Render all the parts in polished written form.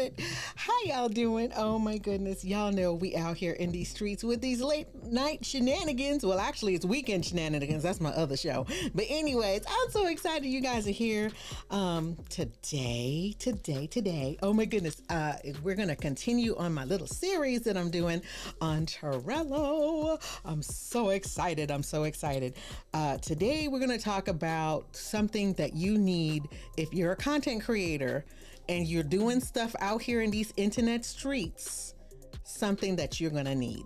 it? How y'all doing? Oh my goodness. Y'all know we out here in these streets with these late night shenanigans. Well, actually it's weekend shenanigans. That's my other show. But anyways, I'm so excited you guys are here. Today. Oh my goodness. We're going to continue on my little series that I'm doing on Trello. I'm so excited. Today we're going to talk about something that you need if you're a content creator and you're doing stuff out here in these internet streets. Something that you're going to need.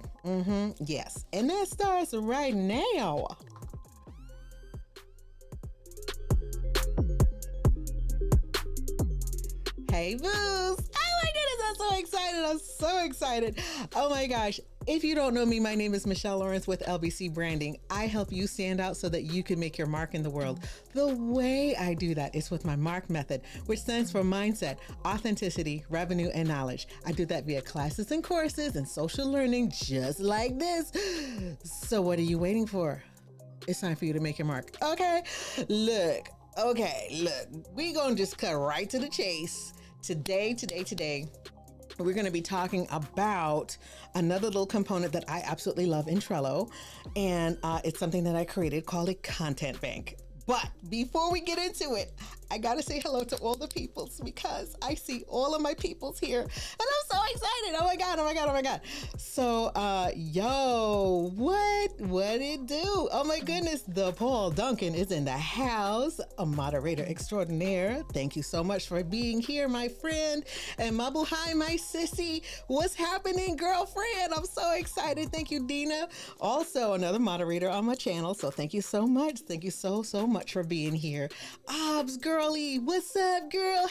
Yes. And that starts right now. Hey, boos. Oh my goodness, I'm so excited. Oh my gosh. If you don't know me, my name is Michelle Lawrence with Lbcbranding. I help you stand out so that you can make your mark in the world. The way I do that is with my MARK method, which stands for mindset, authenticity, revenue, and knowledge. I do that via classes and courses and social learning just like this. So what are you waiting for? It's time for you to make your mark. Okay, look, we gonna just cut right to the chase. Today, we're going to be talking about another little component that I absolutely love in Trello, and it's something that I created called a content bank. But before we get into it, I got to say hello to all the peoples because I see all of my peoples here and I'm so excited. Oh my God. So, what it do? Oh my goodness. The Paul Duncan is in the house, a moderator extraordinaire. Thank you so much for being here, my friend. And Mabu, hi, my sissy. What's happening, girlfriend? I'm so excited. Thank you, Dina. Also another moderator on my channel. So thank you so much. Thank you so much for being here. Obs, girly, what's up, girl?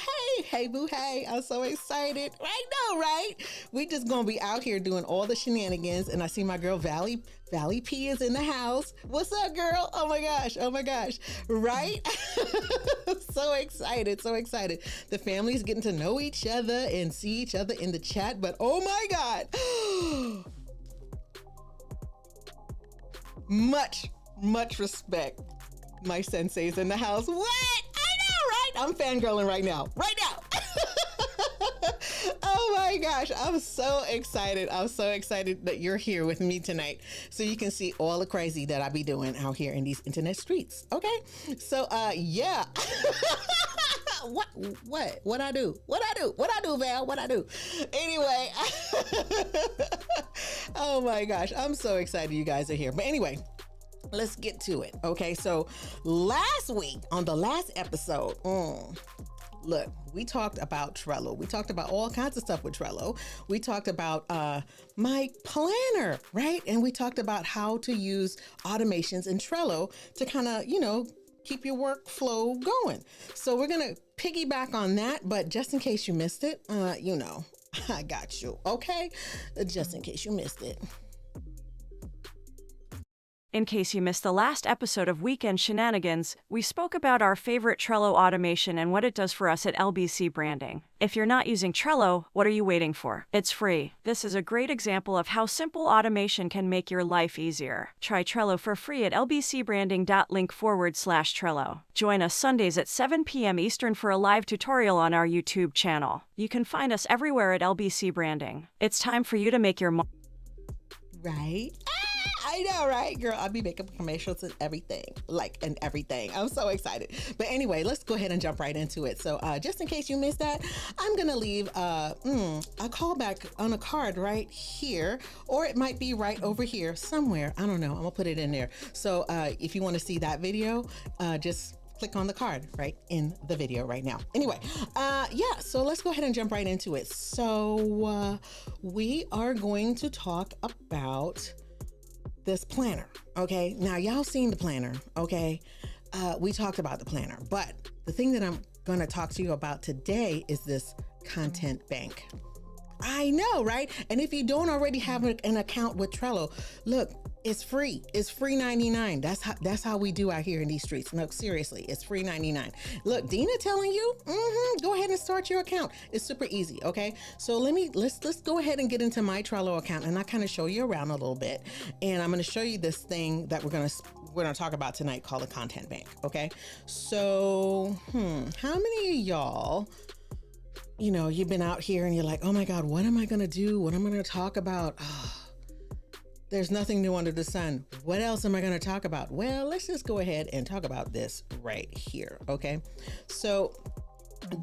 Hey, boo, hey. I'm so excited. Right now, right? We just gonna be out here doing all the shenanigans, and I see my girl Valley P is in the house. What's up, girl? Oh my gosh. Right? So excited. The family's getting to know each other and see each other in the chat, but oh my God. Much respect. My sensei's in the house. What? I know, right? I'm fangirling right now. Oh my gosh, I'm so excited that you're here with me tonight so you can see all the crazy that I be doing out here in these internet streets. Okay, so yeah. What I do, Val? What I do? Anyway, oh my gosh, I'm so excited you guys are here. But anyway, let's get to it. Okay, so last week on the last episode, look, we talked about Trello. We talked about all kinds of stuff with Trello. We talked about my planner, right? And we talked about how to use automations in Trello to kind of, keep your workflow going. So we're going to piggyback on that, but just in case you missed it, I got you, okay? Just in case you missed it. In case you missed the last episode of Weekend Shenanigans, we spoke about our favorite Trello automation and what it does for us at Lbcbranding. If you're not using Trello, what are you waiting for? It's free. This is a great example of how simple automation can make your life easier. Try Trello for free at lbcbranding.link/Trello. Join us Sundays at 7 p.m. Eastern for a live tutorial on our YouTube channel. You can find us everywhere at Lbcbranding. It's time for you to make your right. I know, right, girl? I'll be making commercials and everything. I'm so excited. But anyway, let's go ahead and jump right into it. So just in case you missed that, I'm going to leave a callback on a card right here, or it might be right over here somewhere. I don't know. I'm going to put it in there. So if you want to see that video, just click on the card right in the video right now. Anyway, so let's go ahead and jump right into it. So we are going to talk about this planner. Okay, now y'all seen the planner. Okay, we talked about the planner, but the thing that I'm going to talk to you about today is this content bank. I know, right? And if you don't already have an account with Trello, look, it's free. It's free 99. That's how we do out here in these streets. No, seriously, it's free 99. Look, Dina telling you, go ahead and start your account. It's super easy. Okay, so let's go ahead and get into my Trello account, and I kind of show you around a little bit, and I'm going to show you this thing that we're going to talk about tonight called a content bank. Okay, so how many of y'all you've been out here and you're like, oh my God, what am I going to do? What am I going to talk about? There's nothing new under the sun. What else am I going to talk about? Well, let's just go ahead and talk about this right here. Okay. So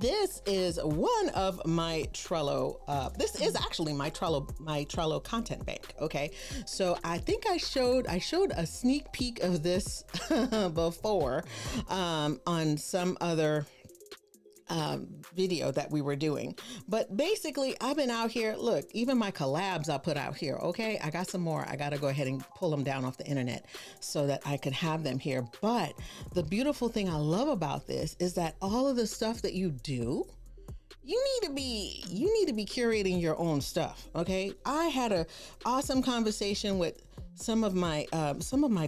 this is one of my Trello. This is actually my Trello content bank. Okay. So I think I showed a sneak peek of this before, on some other video that we were doing. But basically, I've been out here. Look, even my collabs I put out here. Okay, I got some more. I got to go ahead and pull them down off the internet so that I could have them here. But the beautiful thing I love about this is that all of the stuff that you do, you need to be curating your own stuff. Okay, I had a awesome conversation with some of my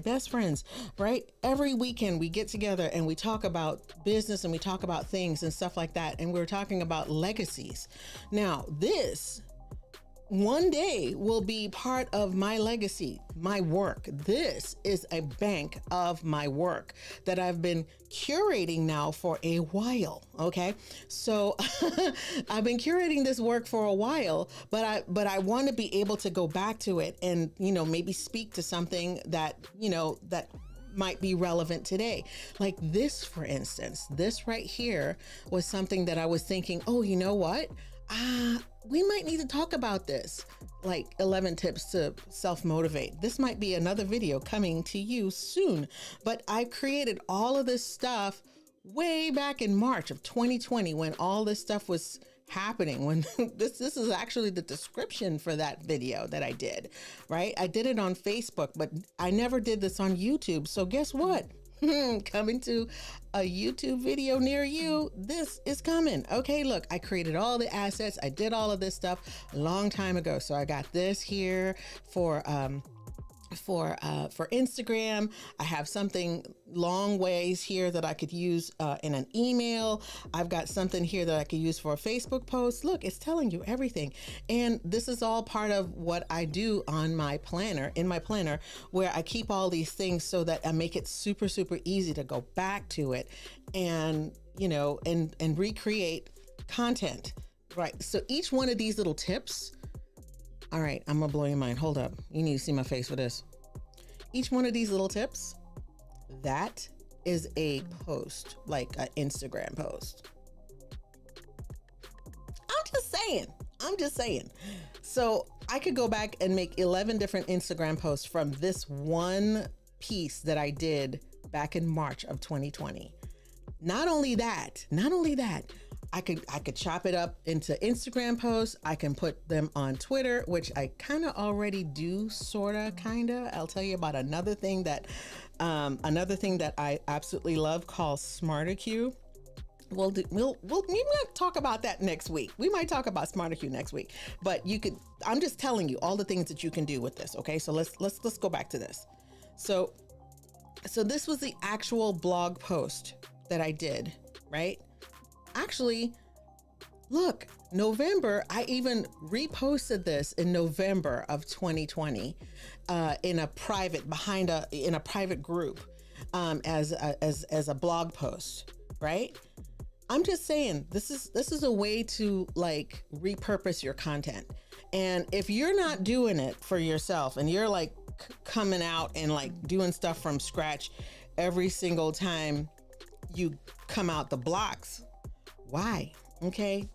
best friends, right? Every weekend we get together and we talk about business and we talk about things and stuff like that. And we're talking about legacies. Now, this one day will be part of my legacy, my work. This is a bank of my work that I've been curating now for a while. Okay. So I've been curating this work for a while, but I want to be able to go back to it and, maybe speak to something that, that might be relevant today. Like this, for instance, this right here was something that I was thinking, oh, you know what? We might need to talk about this, like 11 tips to self-motivate. This might be another video coming to you soon, but I created all of this stuff way back in March of 2020 when all this stuff was happening, when this is actually the description for that video that I did, right? I did it on Facebook, but I never did this on YouTube. So guess what? Coming to a YouTube video near you. This is coming. Okay, look, I created all the assets. I did all of this stuff a long time ago. So I got this here for Instagram. I have something long ways here that I could use in an email. I've got something here that I could use for a Facebook post. Look, it's telling you everything. And this is all part of what I do on my planner, where I keep all these things so that I make it super, super easy to go back to it and, and recreate content. Right. So each one of these little tips. All right, I'm gonna blow your mind. Hold up. You need to see my face for this. Each one of these little tips, that is a post, like an Instagram post. I'm just saying. So I could go back and make 11 different Instagram posts from this one piece that I did back in March of 2020. Not only that, I could chop it up into Instagram posts. I can put them on Twitter, which I kind of already do, kinda. I'll tell you about another thing that I absolutely love called SmarterQ. We'll talk about that next week. We might talk about SmarterQ next week, but I'm just telling you all the things that you can do with this. Okay, so let's go back to this. So this was the actual blog post that I did, right? Actually, look, November, I even reposted this in November of 2020 in a private group as a blog post, right? I'm just saying this is a way to like repurpose your content. And if you're not doing it for yourself and you're like coming out and like doing stuff from scratch every single time you come out the blocks, why? Okay,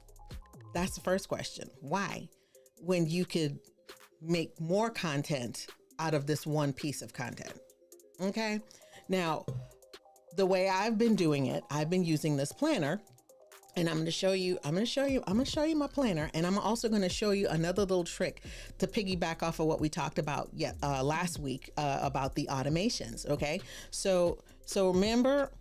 that's the first question. Why? When you could make more content out of this one piece of content. Okay, now the way I've been doing it, I've been using this planner, and I'm going to show you my planner, and I'm also going to show you another little trick to piggyback off of what we talked about last week about the automations. Okay, so remember,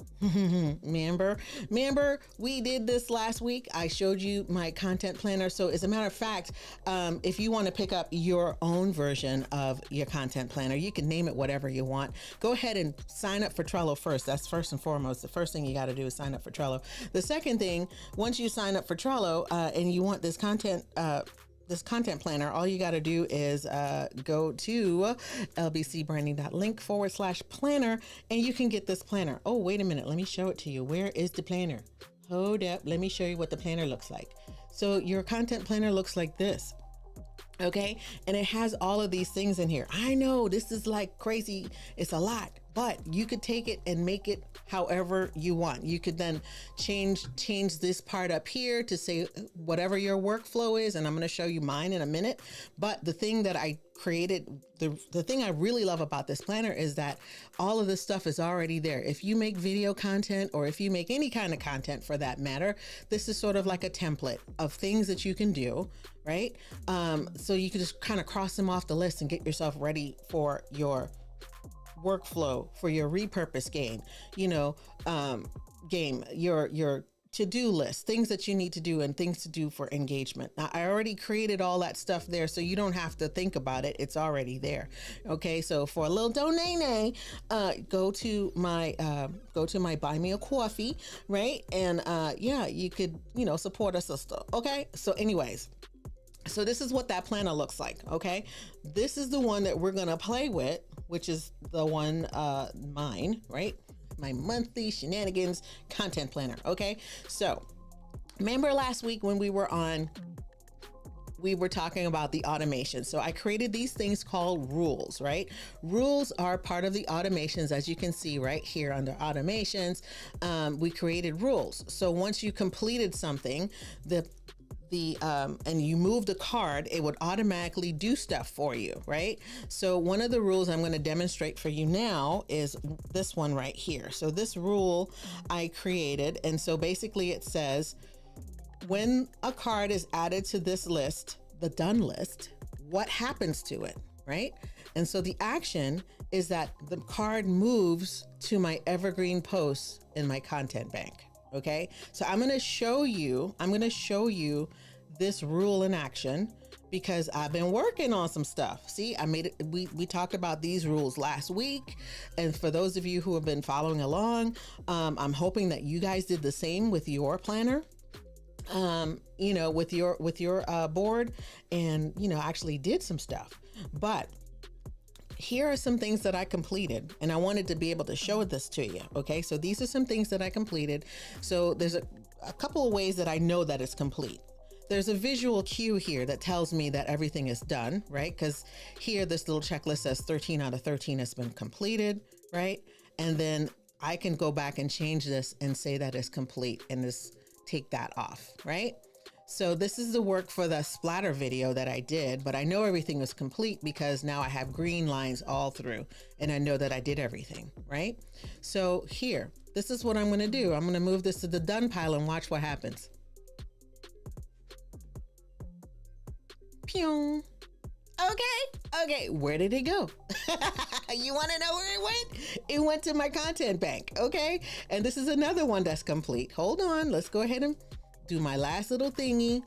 we did this last week. I showed you my content planner. So as a matter of fact, if you want to pick up your own version of your content planner, you can name it whatever you want. Go ahead and sign up for Trello first. That's first and foremost. The first thing you got to do is sign up for Trello. The second thing, once you sign up for Trello and you want this content planner, all you got to do is go to lbcbranding.link/planner, and you can get this planner. Oh, wait a minute. Let me show it to you. Where is the planner? Hold up. Let me show you what the planner looks like. So your content planner looks like this. Okay. And it has all of these things in here. I know this is like crazy. It's a lot, but you could take it and make it however you want. You could then change this part up here to say whatever your workflow is. And I'm going to show you mine in a minute. But the thing that I created, the thing I really love about this planner is that all of this stuff is already there. If you make video content, or if you make any kind of content for that matter, this is sort of like a template of things that you can do, right? So you can just kind of cross them off the list and get yourself ready for your workflow, for your repurpose game, your to-do list, things that you need to do and things to do for engagement. Now, I already created all that stuff there, so you don't have to think about it. It's already there. Okay, so for a little donate, go to my Buy Me a Coffee, right? And you could, support a sister. Okay, so anyways. So this is what that planner looks like, okay? This is the one that we're gonna play with, which is the one, mine, right? My monthly Shenanigans content planner, okay? So remember last week when we were talking about the automation. So I created these things called rules, right? Rules are part of the automations, as you can see right here under automations. We created rules. So once you completed something, and you moved a card, it would automatically do stuff for you, right? So one of the rules I'm going to demonstrate for you now is this one right here. So this rule I created, and so basically it says, when a card is added to this list, the done list, what happens to it, right? And so the action is that the card moves to my Evergreen Posts in my content bank. Okay, so I'm going to show you this rule in action because I've been working on some stuff. See, I made it. We talked about these rules last week. And for those of you who have been following along, I'm hoping that you guys did the same with your planner, with your board, and, actually did some stuff. But here are some things that I completed, and I wanted to be able to show this to you. Okay, so these are some things that I completed. So there's a couple of ways that I know that it's complete. There's a visual cue here that tells me that everything is done, right? Because here, this little checklist says 13 out of 13 has been completed, right? And then I can go back and change this and say that it's complete and just take that off, right? So this is the work for the splatter video that I did, but I know everything was complete because now I have green lines all through and I know that I did everything, right? So here, this is what I'm going to do. I'm going to move this to the done pile and watch what happens. Pew. Okay, where did it go? You want to know where it went? It went to my content bank, okay? And this is another one that's complete. Hold on, let's go ahead and do my last little thingy.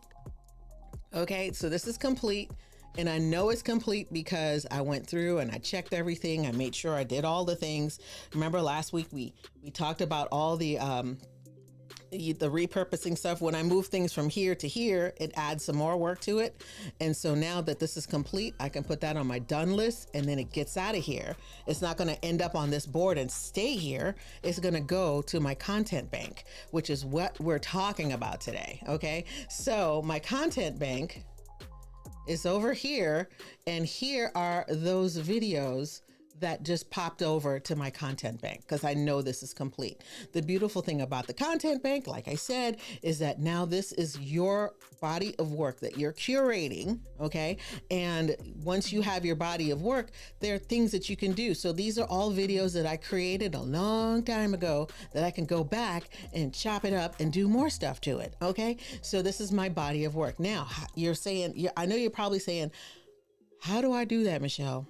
Okay, so this is complete, and I know it's complete because I went through and I checked everything. I made sure I did all the things. Remember last week we talked about all the repurposing stuff. When I move things from here to here, it adds some more work to it. And so now that this is complete, I can put that on my done list, and then it gets out of here. It's not going to end up on this board and stay here. It's going to go to my content bank, which is what we're talking about today. Okay. So my content bank is over here, and here are those videos that just popped over to my content bank because I know this is complete. The beautiful thing about the content bank, like I said, is that now this is your body of work that you're curating, okay? And once you have your body of work, there are things that you can do. So these are all videos that I created a long time ago that I can go back and chop it up and do more stuff to it, okay? So this is my body of work. Now, I know you're probably saying, how do I do that, Michelle?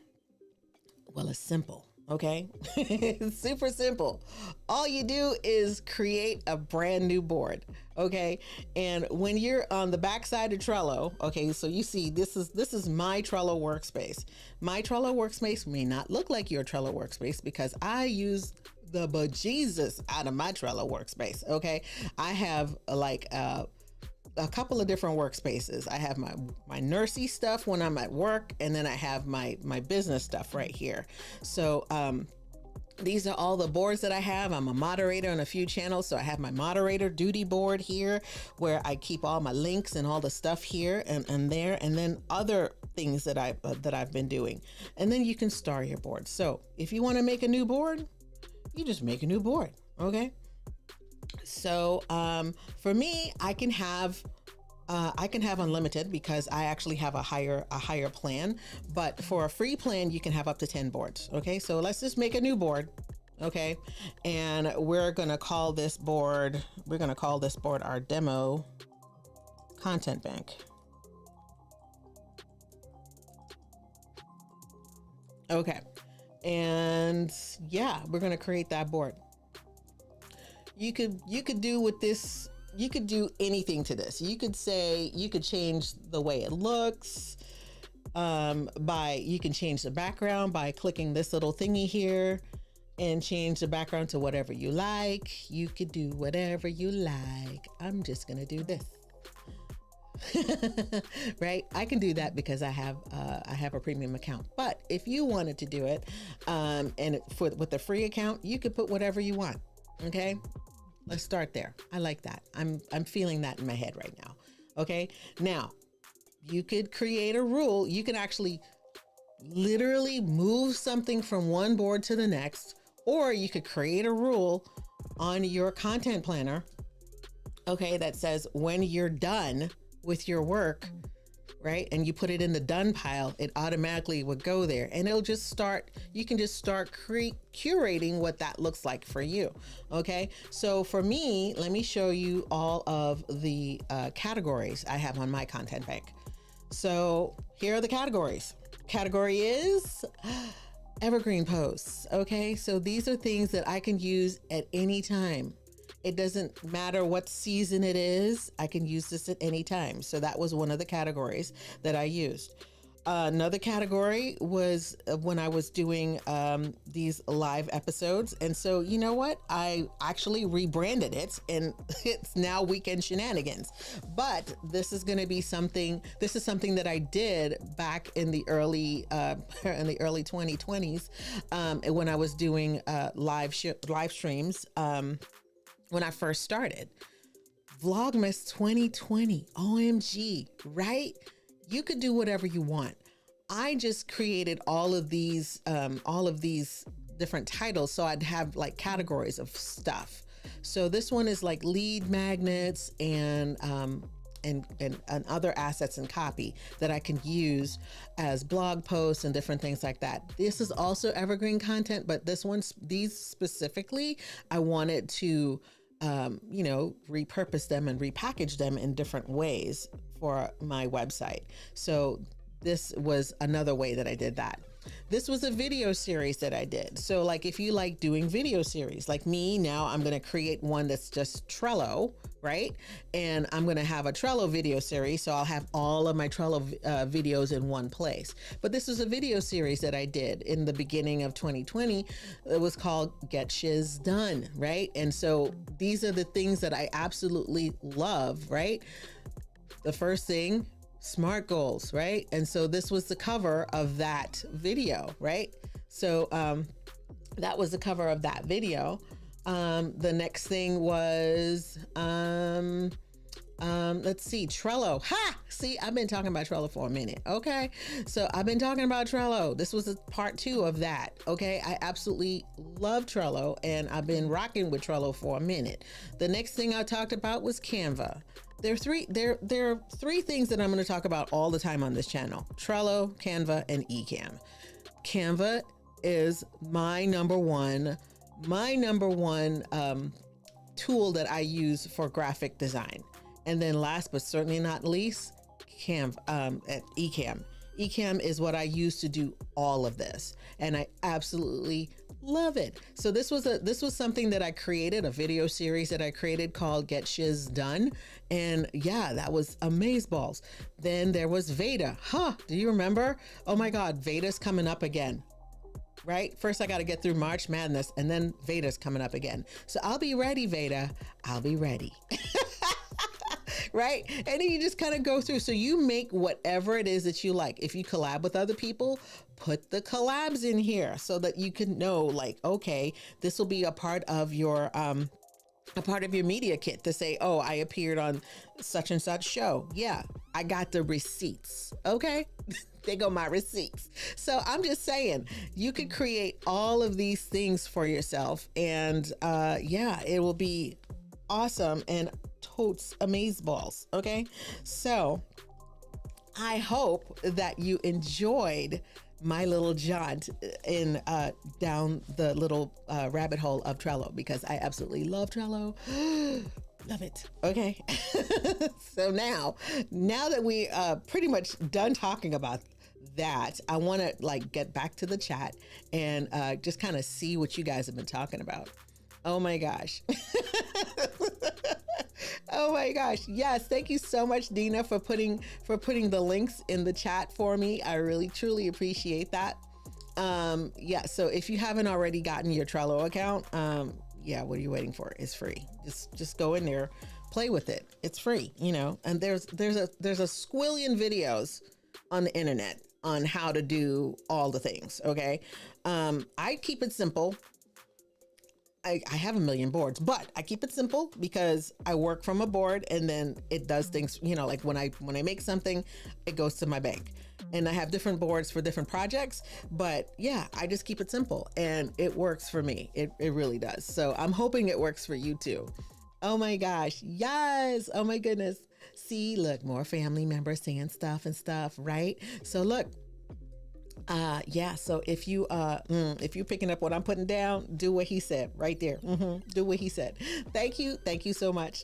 Well, it's simple, okay? It's super simple. All you do is create a brand new board, okay? And when you're on the backside of Trello, okay, so you see this is my Trello workspace. My Trello workspace may not look like your Trello workspace because I use the bejesus out of my Trello workspace, okay? I have a couple of different workspaces. I have my nursey stuff when I'm at work, and then I have my business stuff right here. So These are all the boards that I have. I'm a moderator on a few channels. So I have my moderator duty board here where I keep all my links and all the stuff here and there, and then other things that I've been doing. And then you can star your board. So if you want to make a new board, you just make a new board. Okay. So for me, I can have unlimited because I actually have a higher plan, but for a free plan, you can have up to 10 boards. Okay. So let's just make a new board. Okay. And we're going to call this board our demo content bank. Okay. And yeah, we're going to create that board. You could do with this. You could do anything to this. You could change the way it looks you can change the background by clicking this little thingy here and change the background to whatever you like. You could do whatever you like. I'm just going to do this. Right? I can do that because I have a premium account. But if you wanted to do it with the free account, you could put whatever you want. Okay? Let's start there. I like that. I'm feeling that in my head right now. Okay. Now you could create a rule. You can actually literally move something from one board to the next, or you could create a rule on your content planner. Okay. That says when you're done with your work, right, and you put it in the done pile, it automatically would go there, and you can just start curating what that looks like for you. Okay. So for me, let me show you all of the categories I have on my content bank. So here are the categories. Category is Evergreen Posts. Okay. So these are things that I can use at any time. It doesn't matter what season it is. I can use this at any time. So that was one of the categories that I used. Another category was when I was doing these live episodes. And so, you know what? I actually rebranded it, and it's now Weekend Shenanigans. But this is going to be something that I did back in the early 2020s when I was doing live streams. When I first started. Vlogmas 2020, OMG, right? You could do whatever you want. I just created all of these different titles, so I'd have like categories of stuff. So this one is like lead magnets and other assets and copy that I can use as blog posts and different things like that. This is also evergreen content, but these specifically, I wanted to, repurpose them and repackage them in different ways for my website. So this was another way that I did that. This was a video series that I did. So like if you like doing video series like me, now I'm going to create one that's just Trello, right? And I'm going to have a Trello video series. So I'll have all of my Trello videos in one place. But this was a video series that I did in the beginning of 2020. It was called Get Shiz Done, right? And so these are the things that I absolutely love, right? The first thing, SMART goals, right? And so this was the cover of that video, right? So that was the cover of that video. The next thing was, let's see, Trello. Ha! See, I've been talking about Trello for a minute. Okay. So I've been talking about Trello. This was a part 2 of that. Okay. I absolutely love Trello, and I've been rocking with Trello for a minute. The next thing I talked about was Canva. There are three things that I'm going to talk about all the time on this channel: Trello, Canva, and Ecamm. Canva is my number one tool that I use for graphic design. And then last but certainly not least, Ecamm. Ecamm is what I use to do all of this, and I absolutely love it. So this was something that I created, a video series that I created called Get Shiz Done. And yeah, that was amazeballs. Then there was Veda. Do you remember? Oh my God, Veda's coming up again. Right? First, I got to get through March Madness, and then Veda's coming up again. So I'll be ready, Veda. I'll be ready. right? And then you just kind of go through. So you make whatever it is that you like. If you collab with other people, put the collabs in here so that you can know, like, okay, this will be a part of your media kit to say, oh, I appeared on such and such show. Yeah, I got the receipts. Okay. They go my receipts. So I'm just saying, you could create all of these things for yourself, and yeah, it will be awesome and totes amazeballs. Okay. So I hope that you enjoyed my little jaunt in down the little rabbit hole of Trello, because I absolutely love Trello. Love it. Okay. So now that we pretty much done talking about that, I want to like get back to the chat and just kind of see what you guys have been talking about. Oh my gosh. Oh my gosh. Yes. Thank you so much, Dina, for putting the links in the chat for me. I really, truly appreciate that. Yeah. So if you haven't already gotten your Trello account, yeah, what are you waiting for? It's free. Just go in there, play with it. It's free, you know, and there's a squillion videos on the internet on how to do all the things. Okay. I keep it simple. I have a million boards, but I keep it simple because I work from a board, and then it does things, you know, like when I make something, it goes to my bank, and I have different boards for different projects. But yeah, I just keep it simple and it works for me. It really does. So I'm hoping it works for you too. Oh my gosh. Yes. Oh my goodness. See, look, more family members saying stuff and stuff, right? So look, yeah. So if you're picking up what I'm putting down, do what he said right there. Do what he said. Thank you. Thank you so much.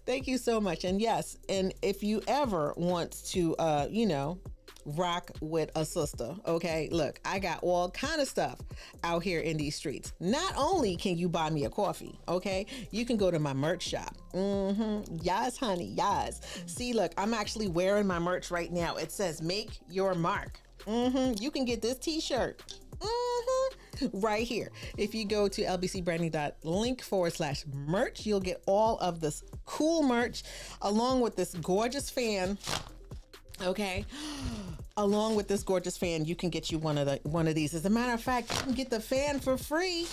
Thank you so much. And yes. And if you ever want to, you know, rock with a sister. Okay. Look, I got all kind of stuff out here in these streets. Not only can you buy me a coffee, okay, you can go to my merch shop. Yes, honey. Yes. See, look, I'm actually wearing my merch right now. It says "Make Your Mark." You can get this t-shirt right here. If you go to lbcbranding.link/merch, you'll get all of this cool merch along with this gorgeous fan. Okay. Along with this gorgeous fan, you can get you one of these. As a matter of fact, you can get the fan for free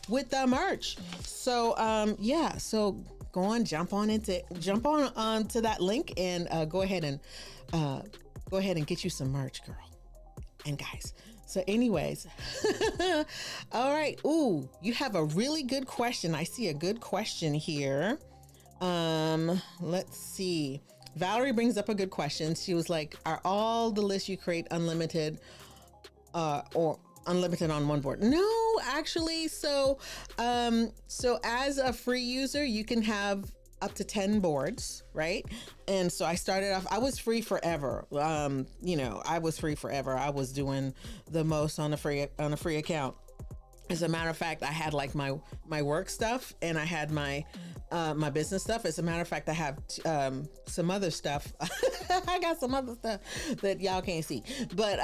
with the merch. So yeah, so jump on onto that link and go ahead and get you some merch, girl and guys. So anyways, all right. Ooh, you have a really good question. I see a good question here. Let's see. Valerie brings up a good question. She was like, are all the lists you create unlimited or unlimited on one board? No, actually. So as a free user, you can have up to 10 boards, right? And so I started off, I was free forever. You know, I was free forever. I was doing the most on a free account. As a matter of fact, I had like my work stuff, and I had my business stuff. As a matter of fact, I have some other stuff. I got some other stuff that y'all can't see, but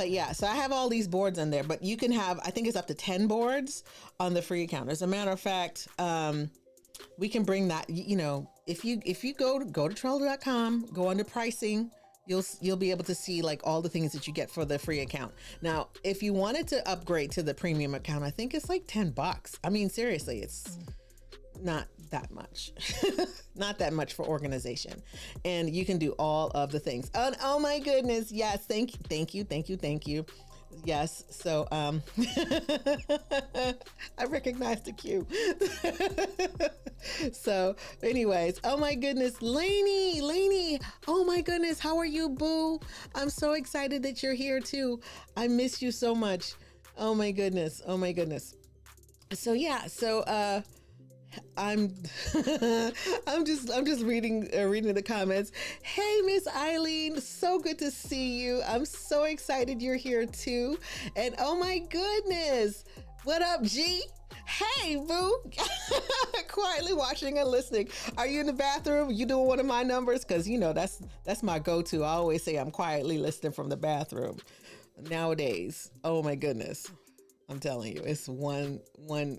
yeah. So I have all these boards in there, but you can have, I think it's up to 10 boards on the free account. As a matter of fact, we can bring that. You know, if you go to Trello.com, go under pricing. You'll be able to see like all the things that you get for the free account. Now, if you wanted to upgrade to the premium account, I think it's like $10. I mean, seriously, it's not that much, not that much for organization. And you can do all of the things. Oh my goodness. Yes. Thank you. Yes. So, I recognize the cue. So anyways, oh my goodness, Lainey, oh my goodness. How are you, boo? I'm so excited that you're here too. I miss you so much. Oh my goodness. So yeah, so, I'm just reading the comments. Hey, Miss Eileen, so good to see you. I'm so excited you're here too. And oh my goodness, what up, G? Hey, boo. Quietly watching and listening. Are you in the bathroom? You doing one of my numbers? Because you know that's my go-to. I always say I'm quietly listening from the bathroom nowadays. Oh my goodness. I'm telling you, it's one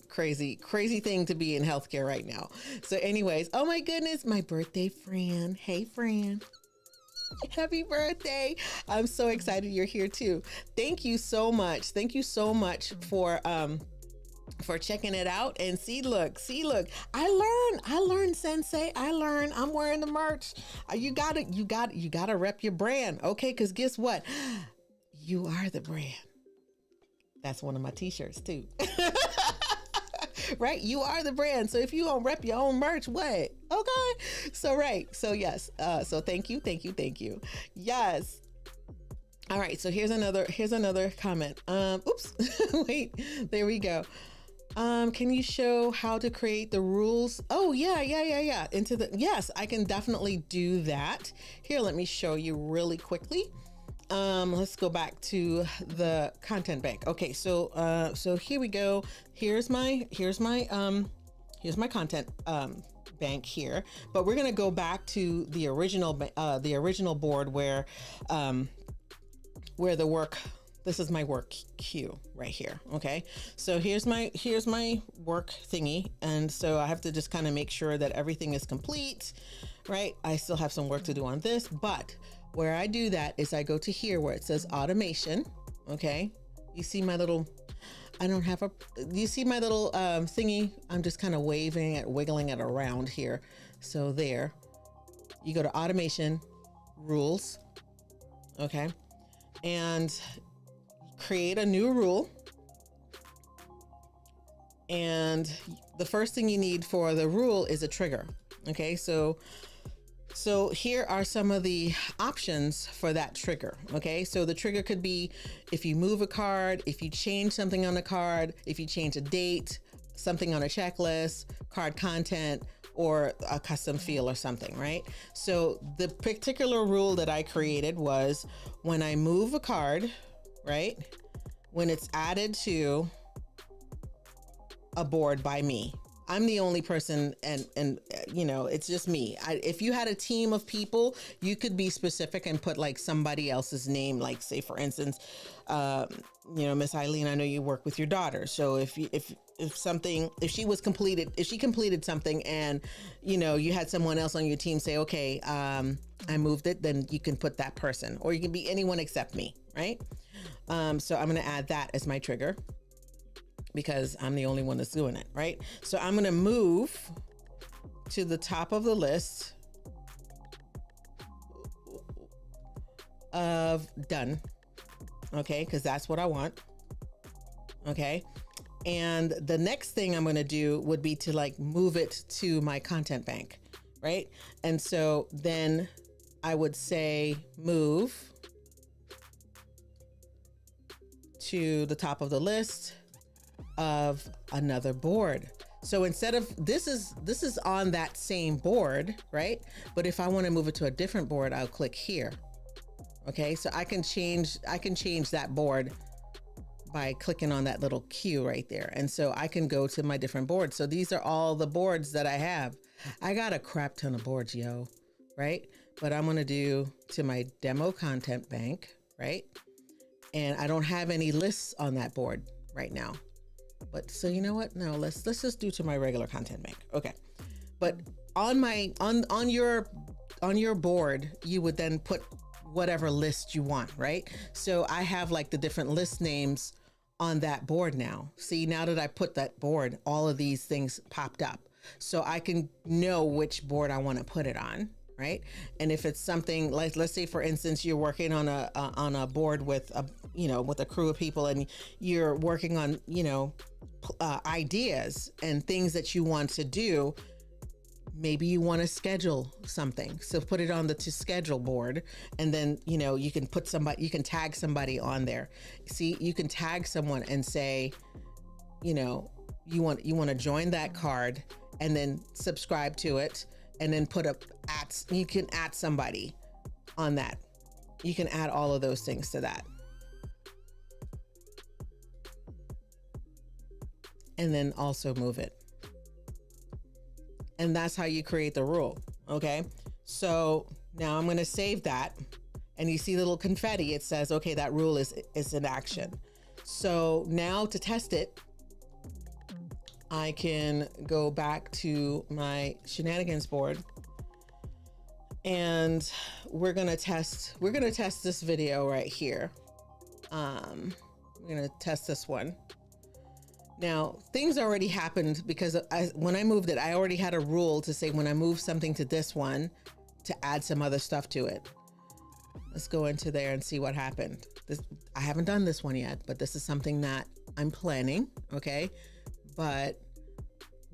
crazy thing to be in healthcare right now. So anyways, oh my goodness, my birthday, Fran. Hey, Fran. Happy birthday. I'm so excited you're here too. Thank you so much. Thank you so much for checking it out. And see, look, I learned, Sensei. I'm wearing the merch. You gotta rep your brand. Okay. Cause guess what? You are the brand. That's one of my t-shirts too. Right? You are the brand. So if you don't rep your own merch, what? Okay. So, right. So yes. So thank you. Yes. All right. So here's another comment. Oops. Wait, there we go. Can you show how to create the rules? Oh yeah. Yes, I can definitely do that. Here, let me show you really quickly. Let's go back to the content bank. Okay, so here we go. Here's my content bank here, but we're gonna go back to the original board where the work. This is my work queue right here. Okay, so here's my work thingy, and so I have to just kind of make sure that everything is complete. Right, I still have some work to do on this, but where I do that is I go to here where it says automation. Okay. You see my little, you see my little thingy? I'm just kind of wiggling it around here. So there, you go to automation, rules. Okay. And create a new rule. And the first thing you need for the rule is a trigger. Okay. So here are some of the options for that trigger. Okay, so the trigger could be if you move a card, if you change something on the card, if you change a date, something on a checklist, card content, or a custom field or something, right? So the particular rule that I created was when I move a card, right? When it's added to a board by me. I'm the only person, and it's just me. If you had a team of people, you could be specific and put like somebody else's name, like say for instance, Miss Eileen, I know you work with your daughter. So if she completed something and, you had someone else on your team say, okay, I moved it, then you can put that person, or you can be anyone except me. Right. So I'm going to add that as my trigger, because I'm the only one that's doing it, right? So I'm going to move to the top of the list of done. Okay, because that's what I want. Okay. And the next thing I'm going to do would be to like move it to my content bank, right? And so then I would say move to the top of the list of another board. So instead of this is on that same board, right? But if I want to move it to a different board, I'll click here. Okay, so I can change that board by clicking on that little Q right there. And so I can go to my different boards. So these are all the boards that I have. I got a crap ton of boards, yo, right? But I'm gonna do to my demo content bank, right? And I don't have any lists on that board right now. But so you know what? No, let's just do to my regular content bank. Okay. But on your board, you would then put whatever list you want, right? So I have like the different list names on that board now. See, now that I put that board, all of these things popped up. So I can know which board I want to put it on, right? And if it's something like, let's say for instance, you're working on a board with a crew of people, and you're working on, ideas and things that you want to do. Maybe you want to schedule something. So put it on the to schedule board, and then, you can put somebody, you can tag somebody on there. See, you can tag someone and say, you want to join that card, and then subscribe to it, and then you can add somebody on that. You can add all of those things to that. And then also move it. And that's how you create the rule. Okay. So now I'm going to save that. And you see the little confetti. It says, okay, that rule is in action. So now to test it, I can go back to my Shenanigans board, and we're gonna test this video right here. We're gonna test this one. Now, things already happened because when I moved it, I already had a rule to say when I move something to this one, to add some other stuff to it. Let's go into there and see what happened. I haven't done this one yet, but this is something that I'm planning, okay? But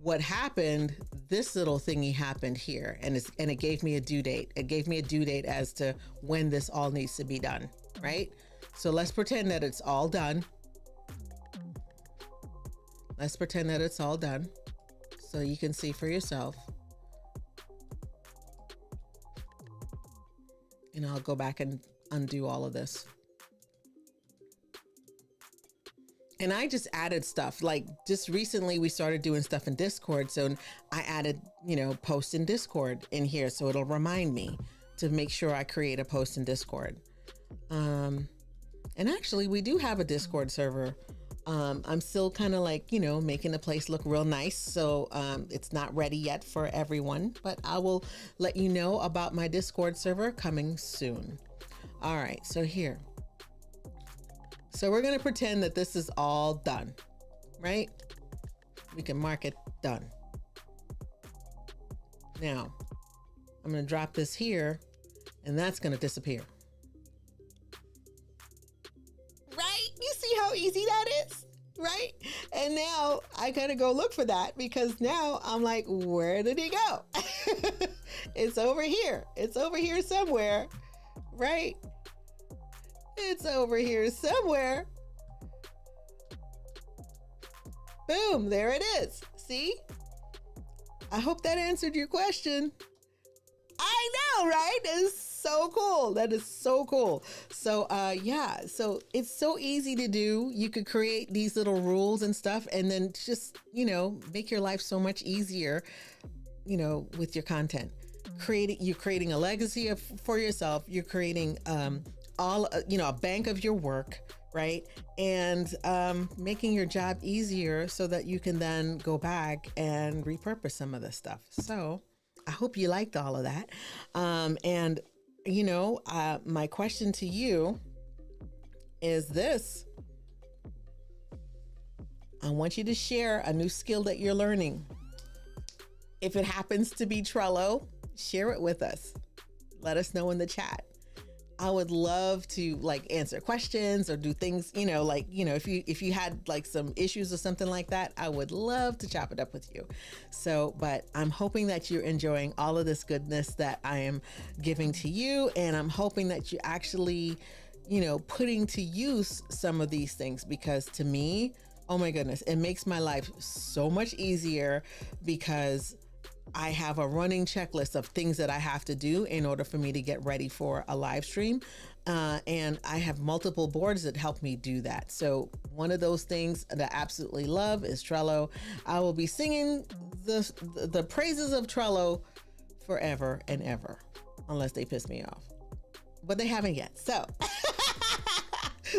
what happened, this little thingy happened here, and it gave me a due date. It gave me a due date as to when this all needs to be done, right? So let's pretend that it's all done. Let's pretend that it's all done so you can see for yourself. And I'll go back and undo all of this. And I just added stuff. Like just recently we started doing stuff in Discord. So I added, post in Discord in here. So it'll remind me to make sure I create a post in Discord. And actually we do have a Discord server. I'm still kind of like, making the place look real nice. So it's not ready yet for everyone, but I will let you know about my Discord server coming soon. All right, so here. So we're going to pretend that this is all done, right? We can mark it done. Now, I'm going to drop this here, and that's going to disappear. Right? You see how easy that is? Right? And now I gotta go look for that because now I'm like, where did he go? It's over here. It's over here somewhere, right? It's over here somewhere. Boom, there it is. See? I hope that answered your question. I know, right? It's so cool. That is so cool. So yeah, so it's so easy to do. You could create these little rules and stuff and then just, make your life so much easier, with your content. You're creating a legacy for yourself. You're creating a bank of your work, right? And making your job easier so that you can then go back and repurpose some of this stuff. So I hope you liked all of that. And my question to you is this. I want you to share a new skill that you're learning. If it happens to be Trello, share it with us. Let us know in the chat. I would love to answer questions or do things, if you had some issues or something like that, I would love to chop it up with you. So, but I'm hoping that you're enjoying all of this goodness that I am giving to you. And I'm hoping that you actually, putting to use some of these things, because to me, oh my goodness, it makes my life so much easier because I have a running checklist of things that I have to do in order for me to get ready for a live stream. And I have multiple boards that help me do that. So one of those things that I absolutely love is Trello. I will be singing the praises of Trello forever and ever, unless they piss me off. But they haven't yet. So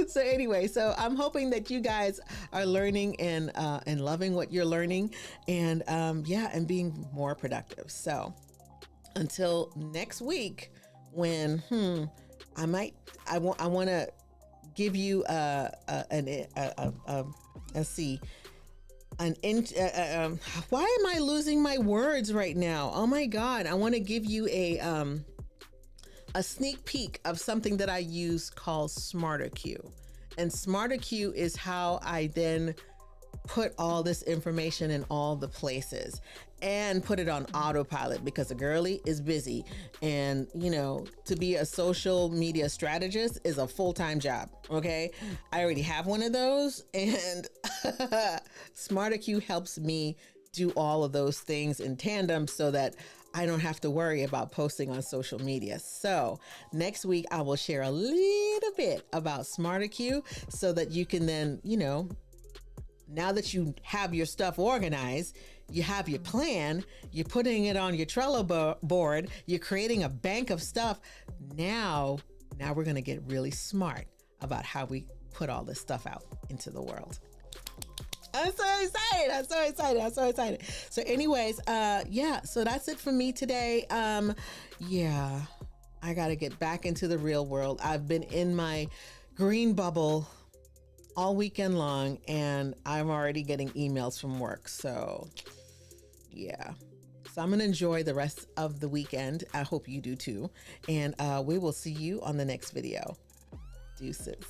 so anyway, so I'm hoping that you guys are learning and loving what you're learning and and being more productive. So until next week, when I want to give you why am I losing my words right now? Oh my God, I want to give you a sneak peek of something that I use called SmarterQ. And SmarterQ is how I then put all this information in all the places and put it on autopilot because a girly is busy. And, to be a social media strategist is a full-time job. Okay. I already have one of those, and SmarterQ helps me do all of those things in tandem so that I don't have to worry about posting on social media. So next week, I will share a little bit about SmarterQ so that you can then, now that you have your stuff organized, you have your plan, you're putting it on your Trello board, you're creating a bank of stuff. Now we're going to get really smart about how we put all this stuff out into the world. I'm so excited. I'm so excited. I'm so excited. So anyways, yeah, so that's it for me today. Yeah, I got to get back into the real world. I've been in my green bubble all weekend long, and I'm already getting emails from work. So yeah. So I'm going to enjoy the rest of the weekend. I hope you do too. And we will see you on the next video. Deuces.